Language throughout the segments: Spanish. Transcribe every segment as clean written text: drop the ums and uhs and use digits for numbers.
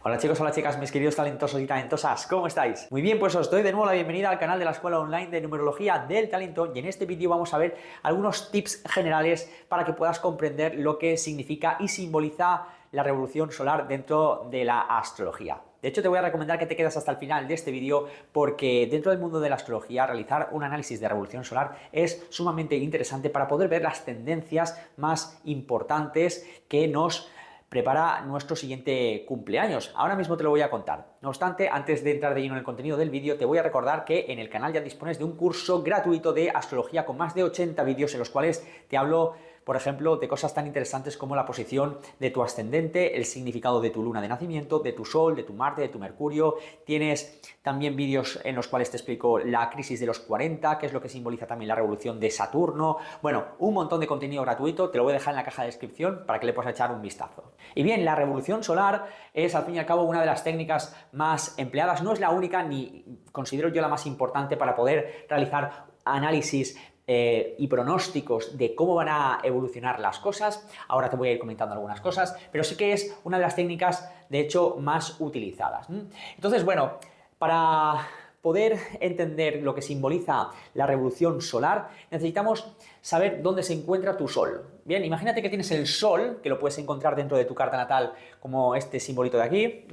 Hola chicos, hola chicas, mis queridos talentosos y talentosas, ¿cómo estáis? Muy bien, pues os doy de nuevo la bienvenida al canal de la Escuela Online de Numerología del Talento y en este vídeo vamos a ver algunos tips generales para que puedas comprender lo que significa y simboliza la revolución solar dentro de la astrología. De hecho, te voy a recomendar que te quedes hasta el final de este vídeo porque dentro del mundo de la astrología realizar un análisis de revolución solar es sumamente interesante para poder ver las tendencias más importantes que nos prepara nuestro siguiente cumpleaños. Ahora mismo te lo voy a contar. No obstante, antes de entrar de lleno en el contenido del vídeo, te voy a recordar que en el canal ya dispones de un curso gratuito de astrología con más de 80 vídeos en los cuales te hablo, por ejemplo, de cosas tan interesantes como la posición de tu ascendente, el significado de tu luna de nacimiento, de tu sol, de tu Marte, de tu Mercurio. Tienes también vídeos en los cuales te explico la crisis de los 40, que es lo que simboliza también la revolución de Saturno. Bueno, un montón de contenido gratuito, te lo voy a dejar en la caja de descripción para que le puedas echar un vistazo. Y bien, la revolución solar es al fin y al cabo una de las técnicas más empleadas, no es la única ni considero yo la más importante para poder realizar análisis y pronósticos de cómo van a evolucionar las cosas. Ahora te voy a ir comentando algunas cosas, pero sí que es una de las técnicas, de hecho, más utilizadas. Entonces, bueno, para poder entender lo que simboliza la revolución solar, necesitamos saber dónde se encuentra tu Sol. Bien, imagínate que tienes el Sol, que lo puedes encontrar dentro de tu carta natal como este simbolito de aquí.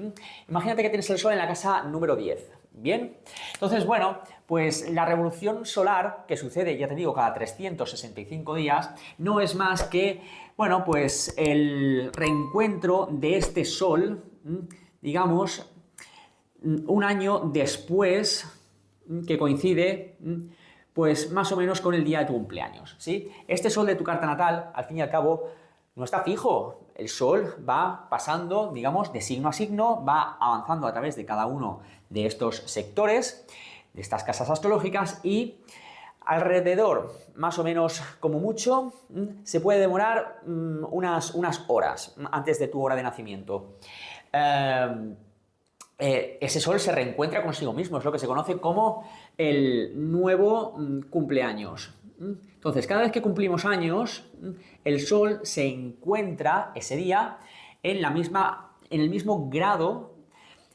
Imagínate que tienes el Sol en la casa número 10. Bien, entonces, bueno, pues la revolución solar, que sucede, ya te digo, cada 365 días, no es más que, bueno, pues el reencuentro de este Sol, digamos, un año después, que coincide pues más o menos con el día de tu cumpleaños, ¿sí? Este Sol de tu carta natal, al fin y al cabo, no está fijo. El Sol va pasando, digamos, de signo a signo, va avanzando a través de cada uno de estos sectores, de estas casas astrológicas y alrededor, más o menos como mucho, se puede demorar unas horas antes de tu hora de nacimiento. Ese Sol se reencuentra consigo mismo, es lo que se conoce como el nuevo cumpleaños. Entonces, cada vez que cumplimos años, el Sol se encuentra ese día en el mismo grado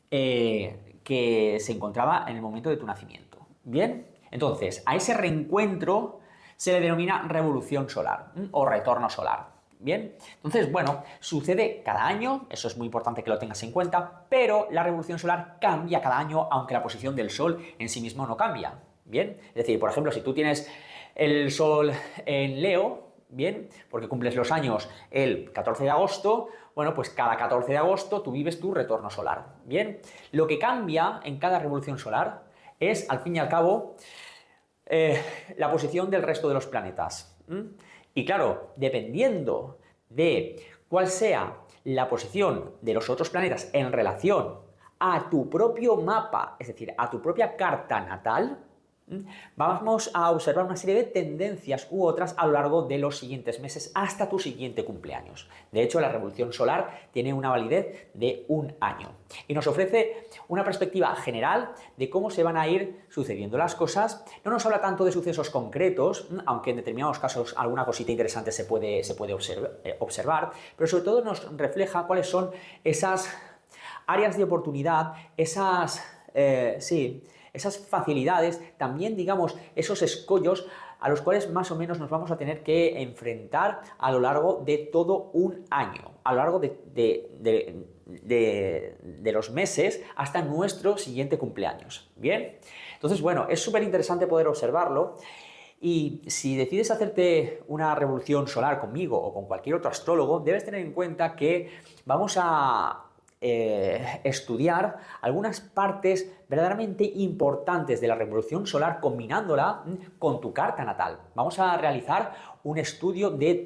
que se encontraba en el momento de tu nacimiento. Bien, entonces, a ese reencuentro se le denomina revolución solar o retorno solar. Bien, entonces, bueno, sucede cada año, eso es muy importante que lo tengas en cuenta, pero la revolución solar cambia cada año, aunque la posición del Sol en sí mismo no cambia. Bien, es decir, por ejemplo, si tú tienes el Sol en Leo, bien, porque cumples los años el 14 de agosto, bueno, pues cada 14 de agosto tú vives tu retorno solar. Bien, lo que cambia en cada revolución solar es, al fin y al cabo, la posición del resto de los planetas. Y claro, dependiendo de cuál sea la posición de los otros planetas en relación a tu propio mapa, es decir, a tu propia carta natal, vamos a observar una serie de tendencias u otras a lo largo de los siguientes meses hasta tu siguiente cumpleaños. De hecho, la revolución solar tiene una validez de un año y nos ofrece una perspectiva general de cómo se van a ir sucediendo las cosas. No nos habla tanto de sucesos concretos, aunque en determinados casos alguna cosita interesante se puede observar, pero sobre todo nos refleja cuáles son esas áreas de oportunidad, esas facilidades, también digamos esos escollos a los cuales más o menos nos vamos a tener que enfrentar a lo largo de todo un año, a lo largo de los meses hasta nuestro siguiente cumpleaños. Bien, entonces bueno, es súper interesante poder observarlo. Y si decides hacerte una revolución solar conmigo o con cualquier otro astrólogo, debes tener en cuenta que vamos a estudiar algunas partes verdaderamente importantes de la revolución solar combinándola con tu carta natal. Vamos a realizar un estudio de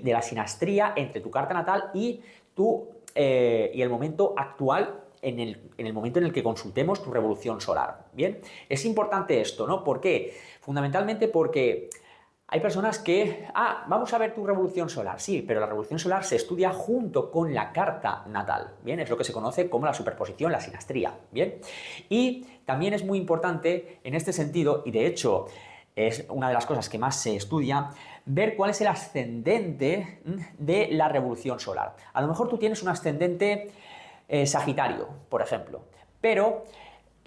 la sinastría entre tu carta natal y el momento actual en el momento en el que consultemos tu revolución solar. Bien, es importante esto, ¿no? ¿Por qué? Fundamentalmente porque hay personas que, vamos a ver tu revolución solar. Sí, pero la revolución solar se estudia junto con la carta natal. Bien, es lo que se conoce como la superposición, la sinastría. Bien, y también es muy importante en este sentido, y de hecho es una de las cosas que más se estudia, ver cuál es el ascendente de la revolución solar. A lo mejor tú tienes un ascendente Sagitario, por ejemplo, pero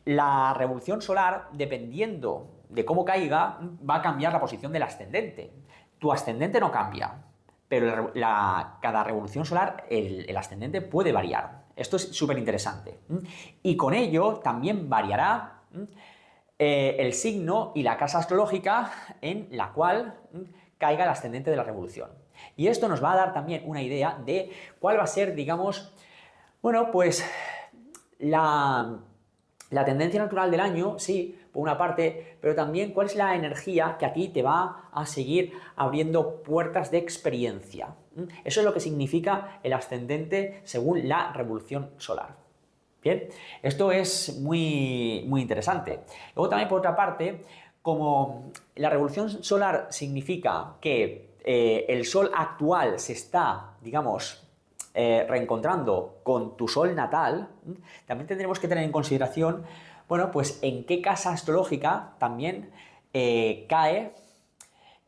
la revolución solar, dependiendo de cómo caiga, va a cambiar la posición del ascendente. Tu ascendente no cambia, pero cada revolución solar el ascendente puede variar. Esto es súper interesante. Y con ello también variará el signo y la casa astrológica en la cual caiga el ascendente de la revolución. Y esto nos va a dar también una idea de cuál va a ser, digamos, bueno, pues la tendencia natural del año, sí, por una parte, pero también cuál es la energía que a ti te va a seguir abriendo puertas de experiencia. Eso es lo que significa el ascendente según la revolución solar. Bien, esto es muy, muy interesante. Luego también, por otra parte, como la revolución solar significa que el sol actual se está, digamos, reencontrando con tu sol natal, también tendremos que tener en consideración, bueno, pues en qué casa astrológica también cae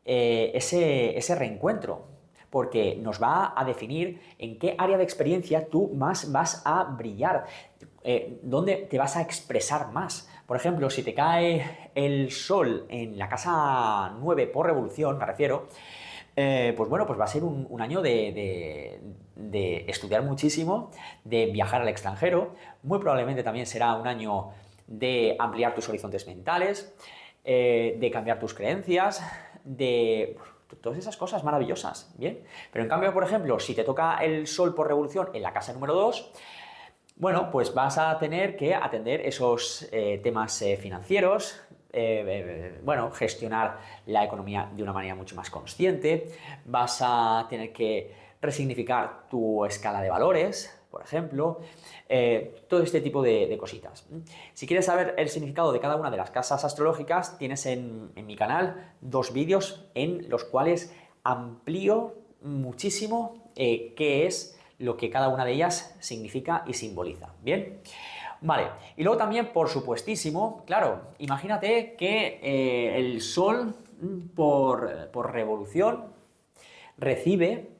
ese reencuentro, porque nos va a definir en qué área de experiencia tú más vas a brillar, dónde te vas a expresar más. Por ejemplo, si te cae el sol en la casa 9 por revolución, me refiero, pues bueno, pues va a ser un año de estudiar muchísimo, de viajar al extranjero, muy probablemente también será un año de ampliar tus horizontes mentales, de cambiar tus creencias, de todas esas cosas maravillosas, ¿bien? Pero en cambio, por ejemplo, si te toca el sol por revolución en la casa número 2, bueno, pues vas a tener que atender esos temas financieros, bueno, gestionar la economía de una manera mucho más consciente, vas a tener que resignificar tu escala de valores, por ejemplo, todo este tipo de cositas. Si quieres saber el significado de cada una de las casas astrológicas, tienes en mi canal 2 vídeos en los cuales amplío muchísimo qué es lo que cada una de ellas significa y simboliza. ¿Bien? Vale, y luego también, por supuestísimo, claro, imagínate que el Sol por revolución recibe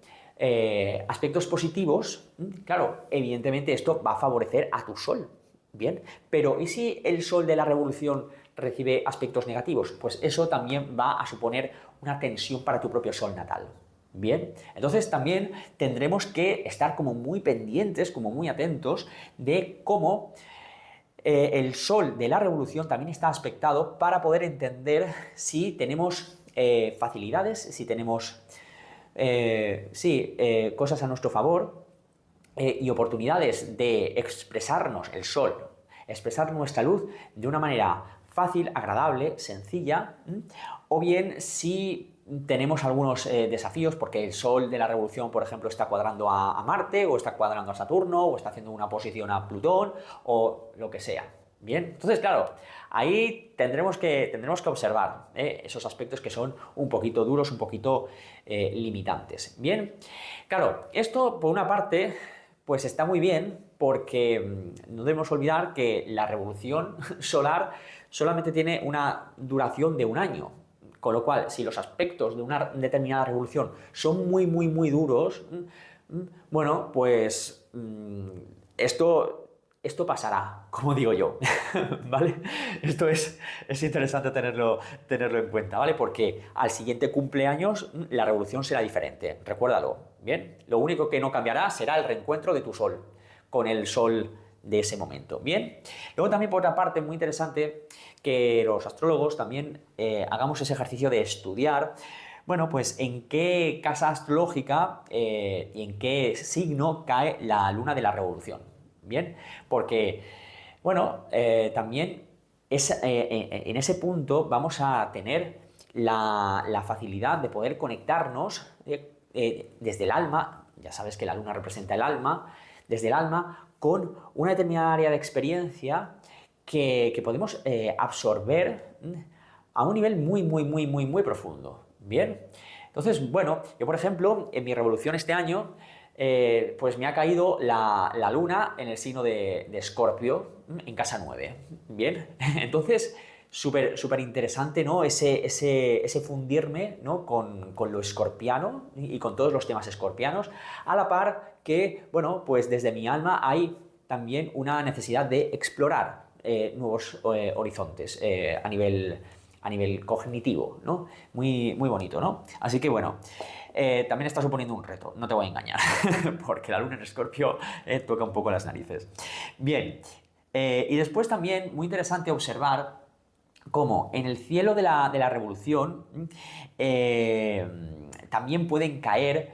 aspectos positivos. Claro, evidentemente esto va a favorecer a tu Sol, ¿bien? Pero ¿y si el Sol de la revolución recibe aspectos negativos? Pues eso también va a suponer una tensión para tu propio Sol natal. Bien, entonces también tendremos que estar como muy pendientes, como muy atentos de cómo el sol de la revolución también está aspectado para poder entender si tenemos facilidades, si tenemos cosas a nuestro favor y oportunidades de expresarnos, el sol, expresar nuestra luz de una manera fácil, agradable, sencilla, o bien si tenemos algunos desafíos porque el Sol de la Revolución, por ejemplo, está cuadrando a Marte, o está cuadrando a Saturno, o está haciendo una posición a Plutón, o lo que sea. Bien, entonces, claro, ahí tendremos que observar esos aspectos que son un poquito duros, un poquito limitantes. Bien, claro, esto por una parte, pues está muy bien porque no debemos olvidar que la revolución solar solamente tiene una duración de un año. Con lo cual, si los aspectos de una determinada revolución son muy, muy, muy duros, bueno, pues esto pasará, como digo yo, ¿vale? Esto es interesante tenerlo en cuenta, ¿vale? Porque al siguiente cumpleaños la revolución será diferente, recuérdalo, ¿bien? Lo único que no cambiará será el reencuentro de tu sol con el sol de ese momento, ¿bien? Luego también, por otra parte, muy interesante que los astrólogos también hagamos ese ejercicio de estudiar, bueno, pues en qué casa astrológica y en qué signo cae la luna de la revolución, ¿bien? Porque, bueno, también en ese punto vamos a tener la facilidad de poder conectarnos desde el alma, ya sabes que la luna representa el alma, desde el alma con una determinada área de experiencia que podemos absorber a un nivel muy, muy, muy, muy, muy profundo. Bien, entonces, bueno, yo por ejemplo, en mi revolución este año, pues me ha caído la luna en el signo de Escorpio, en casa 9. Bien, entonces, súper interesante, ¿no? Ese fundirme, ¿no? Con lo escorpiano y con todos los temas escorpianos, a la par que, bueno, pues desde mi alma hay también una necesidad de explorar nuevos horizontes a nivel cognitivo, ¿no? Muy bonito, ¿no? Así que bueno, también está suponiendo un reto, no te voy a engañar, porque la luna en Escorpio toca un poco las narices. Bien, y después también muy interesante observar cómo en el cielo de la revolución eh, también pueden caer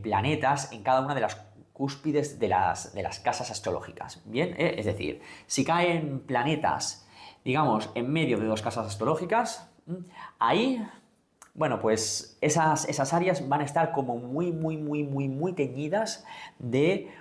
planetas en cada una de las cúspides de las casas astrológicas. Bien, es decir, si caen planetas, digamos, en medio de dos casas astrológicas, ahí, bueno, pues esas áreas van a estar como muy teñidas de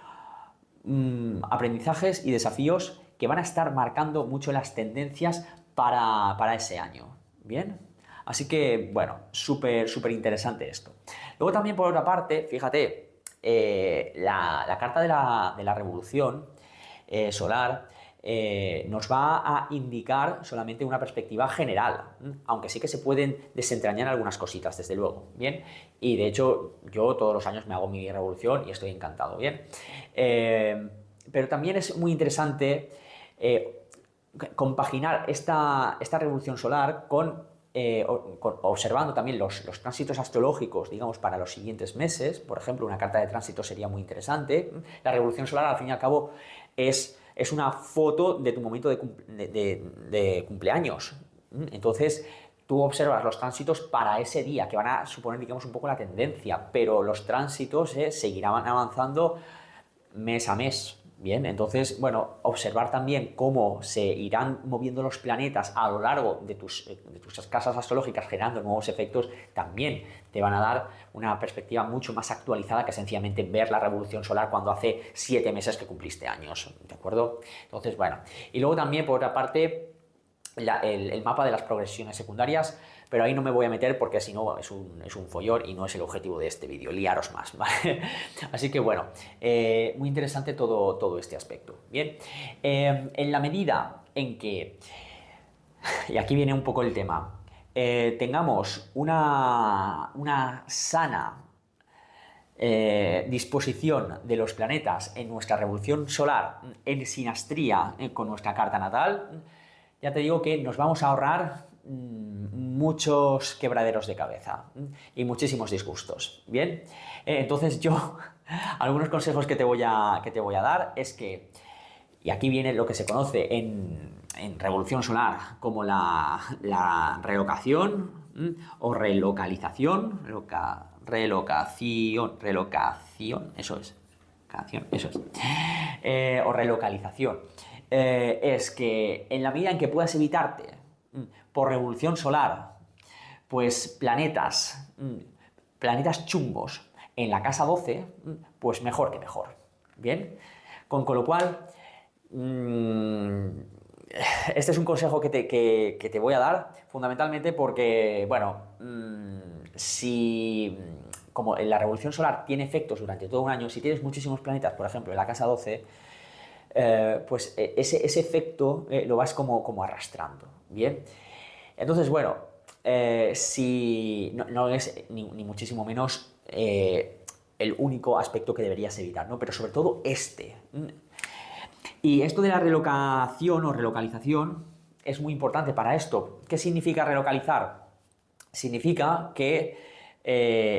aprendizajes y desafíos que van a estar marcando mucho las tendencias para ese año. ¿Bien? Así que, bueno, súper interesante esto. Luego también, por otra parte, fíjate, la carta de la revolución solar nos va a indicar solamente una perspectiva general, aunque sí que se pueden desentrañar algunas cositas, desde luego, ¿bien? Y de hecho, yo todos los años me hago mi revolución y estoy encantado, ¿bien? Pero también es muy interesante compaginar esta revolución solar con observando también los tránsitos astrológicos, digamos, para los siguientes meses. Por ejemplo, una carta de tránsito sería muy interesante. La revolución solar, al fin y al cabo, es una foto de tu momento de cumpleaños. Entonces, tú observas los tránsitos para ese día, que van a suponer, digamos, un poco la tendencia, pero los tránsitos seguirán avanzando mes a mes. Bien, entonces, bueno, observar también cómo se irán moviendo los planetas a lo largo de tus casas astrológicas, generando nuevos efectos, también te van a dar una perspectiva mucho más actualizada que sencillamente ver la revolución solar cuando hace 7 meses que cumpliste años, ¿de acuerdo? Entonces, bueno, y luego también, por otra parte, el mapa de las progresiones secundarias, pero ahí no me voy a meter porque si no es un follón y no es el objetivo de este vídeo, liaros más, ¿vale? Así que bueno, muy interesante todo este aspecto. Bien, en la medida en que, y aquí viene un poco el tema, tengamos una sana disposición de los planetas en nuestra revolución solar en sinastría con nuestra carta natal, ya te digo que nos vamos a ahorrar muchos quebraderos de cabeza y muchísimos disgustos. Bien, entonces yo, algunos consejos que te voy a dar es que, y aquí viene lo que se conoce en revolución solar como la relocación o relocalización, relocación, eso es, eso es, o relocalización. Es que en la medida en que puedas evitarte por revolución solar, pues planetas chumbos en la casa 12, pues mejor que mejor. Bien, con lo cual, este es un consejo que te voy a dar fundamentalmente porque, bueno, si como la revolución solar tiene efectos durante todo un año, si tienes muchísimos planetas, por ejemplo, en la casa 12, pues ese efecto lo vas como arrastrando, ¿bien? Entonces, bueno, si no es ni muchísimo menos el único aspecto que deberías evitar, ¿no? Pero sobre todo este. Y esto de la relocación o relocalización es muy importante para esto. ¿Qué significa relocalizar? Significa que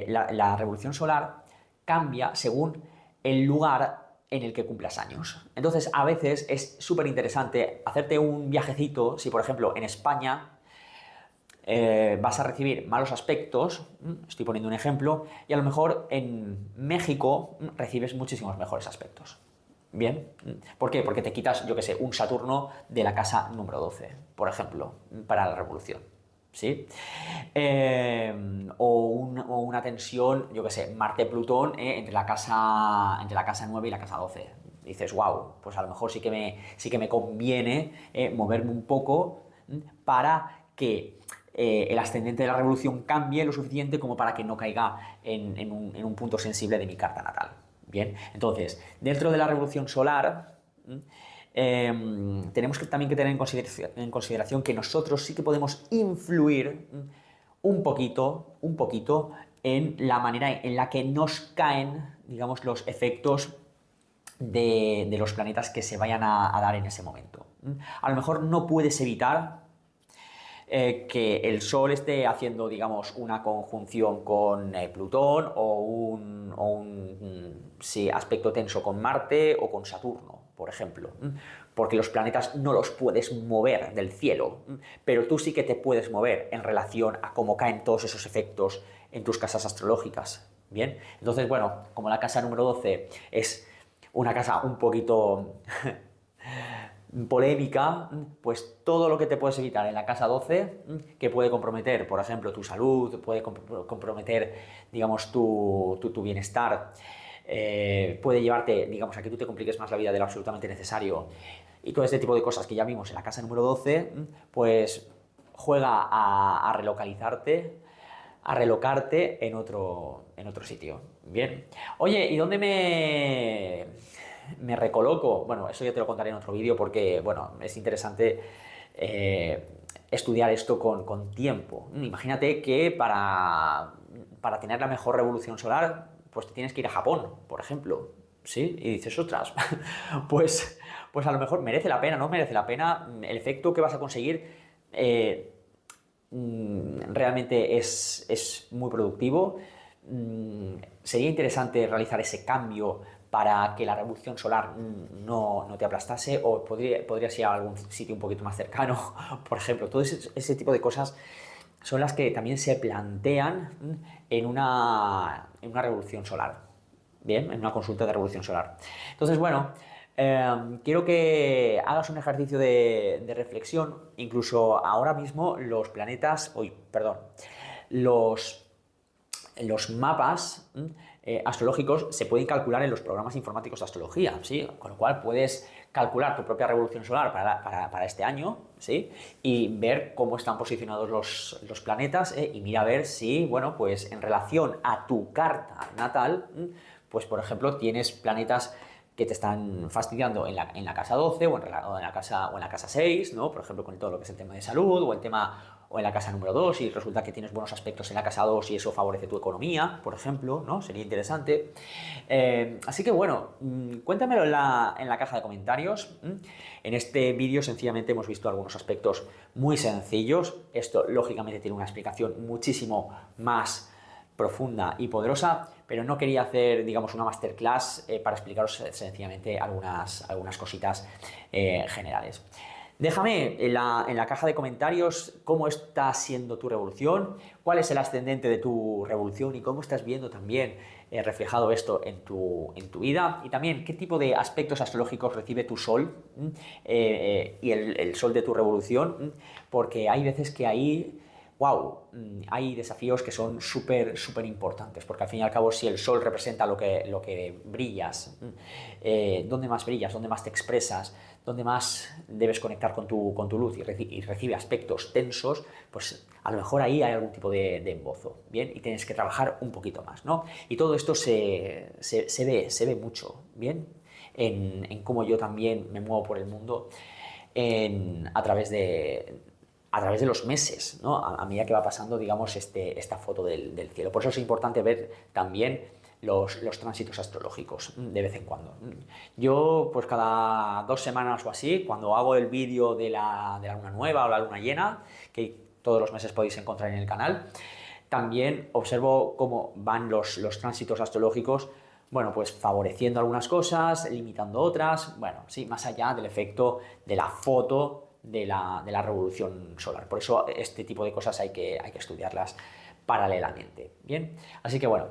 la revolución solar cambia según el lugar en el que cumplas años. Entonces, a veces es súper interesante hacerte un viajecito, si por ejemplo en España vas a recibir malos aspectos, estoy poniendo un ejemplo, y a lo mejor en México recibes muchísimos mejores aspectos. Bien, ¿por qué? Porque te quitas, yo que sé, un Saturno de la casa número 12, por ejemplo, para la revolución. ¿Sí? O una tensión, yo que sé, Marte-Plutón entre la casa 9 y la casa 12. Dices, wow, pues a lo mejor sí que me conviene moverme un poco para que el ascendente de la revolución cambie lo suficiente como para que no caiga en un punto sensible de mi carta natal. Bien, entonces, dentro de la revolución solar, tenemos también que tener en consideración que nosotros sí que podemos influir un poquito en la manera en la que nos caen, digamos, los efectos de los planetas que se vayan a dar en ese momento. A lo mejor no puedes evitar que el Sol esté haciendo, digamos, una conjunción con Plutón o un sí, aspecto tenso con Marte o con Saturno, por ejemplo, porque los planetas no los puedes mover del cielo, pero tú sí que te puedes mover en relación a cómo caen todos esos efectos en tus casas astrológicas. Bien, entonces, bueno, como la casa número 12 es una casa un poquito polémica, pues todo lo que te puedes evitar en la casa 12, que puede comprometer, por ejemplo, tu salud, puede comprometer, digamos, tu bienestar, puede llevarte, digamos, a que tú te compliques más la vida de lo absolutamente necesario, y todo este tipo de cosas que ya vimos en la casa número 12, pues juega a relocalizarte, a relocarte en otro sitio. Bien. Oye, ¿y dónde me recoloco? Bueno, eso ya te lo contaré en otro vídeo porque, bueno, es interesante estudiar esto con tiempo. Imagínate que para tener la mejor revolución solar, pues te tienes que ir a Japón, por ejemplo. ¿Sí? Y dices, ostras, pues a lo mejor merece la pena, ¿no? Merece la pena. El efecto que vas a conseguir realmente es muy productivo. Sería interesante realizar ese cambio para que la revolución solar no te aplastase, o podrías ir a algún sitio un poquito más cercano, por ejemplo. Todo ese tipo de cosas son las que también se plantean en una revolución solar. Bien, en una consulta de revolución solar. Entonces, bueno, quiero que hagas un ejercicio de reflexión. Incluso ahora mismo los planetas, los mapas astrológicos se pueden calcular en los programas informáticos de astrología, ¿sí? Con lo cual puedes calcular tu propia revolución solar para este año, ¿sí? Y ver cómo están posicionados los planetas, y mira a ver si, bueno, pues en relación a tu carta natal, pues por ejemplo tienes planetas que te están fastidiando en la casa 12 o en la casa 6, ¿no? Por ejemplo, con todo lo que es el tema de salud o en la casa número 2, y resulta que tienes buenos aspectos en la casa 2 y eso favorece tu economía, por ejemplo, ¿no? Sería interesante. Así que bueno, cuéntamelo en la caja de comentarios. En este vídeo sencillamente hemos visto algunos aspectos muy sencillos. Esto lógicamente tiene una explicación muchísimo más profunda y poderosa, pero no quería hacer, digamos, una masterclass para explicaros sencillamente algunas cositas generales. Déjame en la caja de comentarios cómo está siendo tu revolución, cuál es el ascendente de tu revolución y cómo estás viendo también reflejado esto en tu vida, y también qué tipo de aspectos astrológicos recibe tu sol y el sol de tu revolución, porque hay veces que ahí hay desafíos que son súper importantes, porque al fin y al cabo, si el sol representa lo que brillas, ¿dónde más brillas? ¿Dónde más te expresas? ¿Dónde más debes conectar con tu luz y recibe aspectos tensos? Pues a lo mejor ahí hay algún tipo de embozo, ¿bien? Y tienes que trabajar un poquito más, ¿no? Y todo esto se ve mucho, ¿bien? En cómo yo también me muevo por el mundo a través de los meses, ¿no? A medida que va pasando, digamos, esta foto del cielo. Por eso es importante ver también los tránsitos astrológicos de vez en cuando. Yo, pues cada 2 semanas o así, cuando hago el vídeo de la luna nueva o la luna llena, que todos los meses podéis encontrar en el canal, también observo cómo van los tránsitos astrológicos, bueno, pues favoreciendo algunas cosas, limitando otras, bueno, sí, más allá del efecto de la foto de la revolución solar. Por eso este tipo de cosas hay que estudiarlas paralelamente. Bien, así que bueno,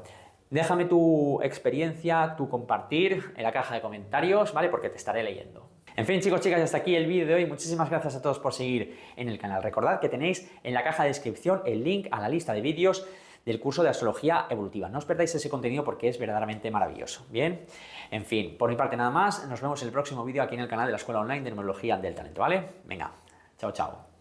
déjame tu experiencia, tu compartir en la caja de comentarios, ¿vale? Porque te estaré leyendo. En fin, chicos, chicas, hasta aquí el vídeo de hoy. Muchísimas gracias a todos por seguir en el canal. Recordad que tenéis en la caja de descripción el link a la lista de vídeos del curso de Astrología Evolutiva. No os perdáis ese contenido porque es verdaderamente maravilloso. Bien, en fin, por mi parte nada más. Nos vemos en el próximo vídeo aquí en el canal de la Escuela Online de Numerología del Talento, ¿vale? Venga, chao, chao.